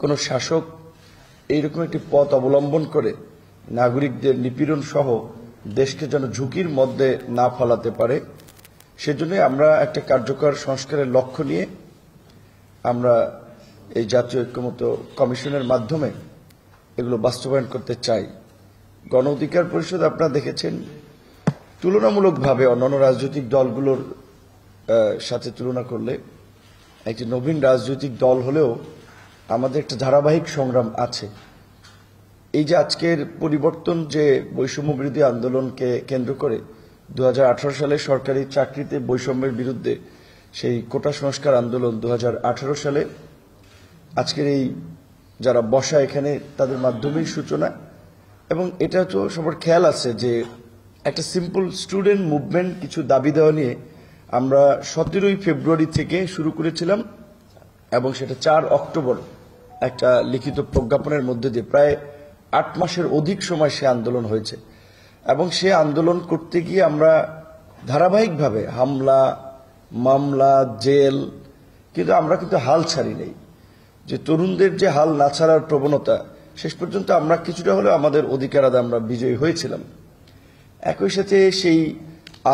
কোনো শাসক এইরকম একটি পথ অবলম্বন করে নাগরিকদের নিপীড়ন সহ দেশকে যেন ঝুঁকির মধ্যে না ফেলাতে পারে, সেজন্য আমরা একটা কার্যকর সংস্কারের লক্ষ্য নিয়ে আমরা এই জাতীয় ঐক্যমত্য কমিশনের মাধ্যমে এগুলো বাস্তবায়ন করতে চাই। গণ অধিকার পরিষদ আপনারা দেখেছেন তুলনামূলকভাবে অন্যান্য রাজনৈতিক দলগুলোর সাথে তুলনা করলে একটি নবীন রাজনৈতিক দল হলেও আমাদের একটা ধারাবাহিক সংগ্রাম আছে। এই যে আজকের পরিবর্তন, যে বৈষম্য বিরোধী আন্দোলনকে কেন্দ্র করে 2018 সালে সরকারি চাকরিতে বৈষম্যের বিরুদ্ধে সেই কোটা সংস্কার আন্দোলন, 2018 সালে আজকের এই যারা বসা এখানে তাদের মাধ্যমেই সূচনা। এবং এটা তো সবার খেয়াল আছে যে একটা সিম্পল স্টুডেন্ট মুভমেন্ট কিছু দাবি দেওয়া নিয়ে আমরা 17 ফেব্রুয়ারি থেকে শুরু করেছিলাম এবং সেটা 4 অক্টোবর একটা লিখিত প্রজ্ঞাপনের মধ্যে দিয়ে প্রায় 8 মাসের অধিক সময় সে আন্দোলন হয়েছে। এবং সে আন্দোলন করতে গিয়ে আমরা ধারাবাহিকভাবে হামলা, মামলা, জেল, কিন্তু আমরা কিন্তু হাল ছাড়ি নাই। যে তরুণদের যে হাল না ছাড়ার প্রবণতা, শেষ পর্যন্ত আমরা কিছুটা হলেও আমাদের অধিকার আদায়ে আমরা বিজয়ী হয়েছিলাম। একই সাথে সেই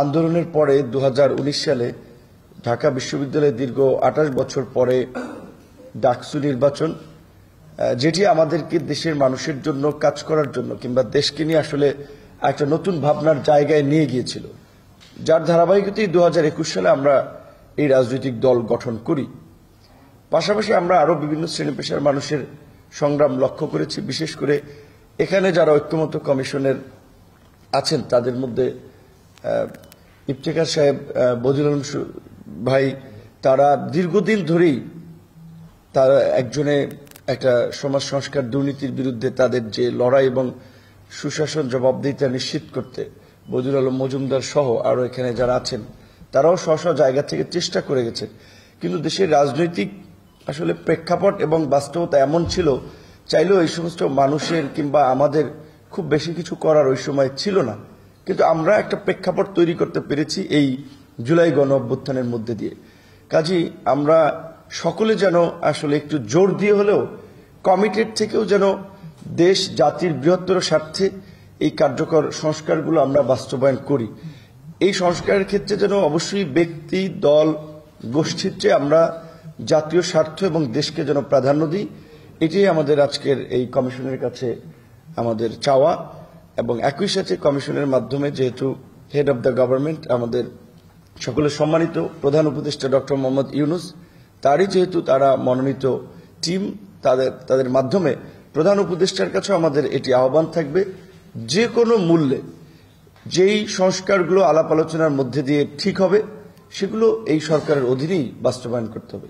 আন্দোলনের পরে 2019 সালে ঢাকা বিশ্ববিদ্যালয়ে দীর্ঘ 28 বছর পরে ডাকসু নির্বাচন, যেটি আমাদেরকে দেশের মানুষের জন্য কাজ করার জন্য কিংবা দেশকে নিয়ে আসলে একটা নতুন ভাবনার জায়গায় নিয়ে গিয়েছিল, যার ধারাবাহিকতায় 2021 সালে আমরা এই রাজনৈতিক দল গঠন করি। পাশাপাশি আমরা আরো বিভিন্ন শ্রেণী পেশার মানুষের সংগ্রাম লক্ষ্য করেছি। বিশেষ করে এখানে যারা ঐক্যমত্য কমিশনের আছেন তাদের মধ্যে ইফতেখার সাহেব, বদিউল আলম ভাই, তারা দীর্ঘদিন ধরেই তারা একজনে একটা সমাজ সংস্কার দুর্নীতির বিরুদ্ধে তাদের যে লড়াই এবং সুশাসন জবাবদিহিতা নিশ্চিত করতে বদিউল আলম মজুমদার সহ আরো এখানে যারা আছেন তারাও স্ব স্ব জায়গা থেকে চেষ্টা করে গেছে। কিন্তু দেশের রাজনৈতিক আসলে প্রেক্ষাপট এবং বাস্তবতা এমন ছিল, চাইলেও এই সমস্ত মানুষের কিংবা আমাদের খুব বেশি কিছু করার ওই সময় ছিল না। কিন্তু আমরা একটা প্রেক্ষাপট তৈরি করতে পেরেছি এই জুলাই গণ অভ্যুত্থানের মধ্যে দিয়ে। কাজেই আমরা সকলে যেন আসলে একটু জোর দিয়ে হলেও কমিটেড থেকেও যেন দেশ জাতির বৃহত্তর স্বার্থে এই কার্যকর সংস্কারগুলো আমরা বাস্তবায়ন করি। এই সংস্কারের ক্ষেত্রে যেন অবশ্যই ব্যক্তি, দল, গোষ্ঠীর চেয়ে আমরা জাতীয় স্বার্থ এবং দেশকে যেন প্রাধান্য দিই, এটাই আমাদের আজকের এই কমিশনের কাছে আমাদের চাওয়া। এবং একই সাথে কমিশনের মাধ্যমে যেহেতু হেড অব দ্য গভর্নমেন্ট আমাদের সকলের সম্মানিত প্রধান উপদেষ্টা ডক্টর মোহাম্মদ ইউনূস, তারই যেহেতু তারা মনোনীত টিম, তাদের মাধ্যমে প্রধান উপদেষ্টার কাছে আমাদের এটি আহ্বান থাকবে, যে কোনো মূল্যে যেই সংস্কারগুলো আলাপ আলোচনার মধ্যে দিয়ে ঠিক হবে সেগুলো এই সরকারের অধীনেই বাস্তবায়ন করতে হবে।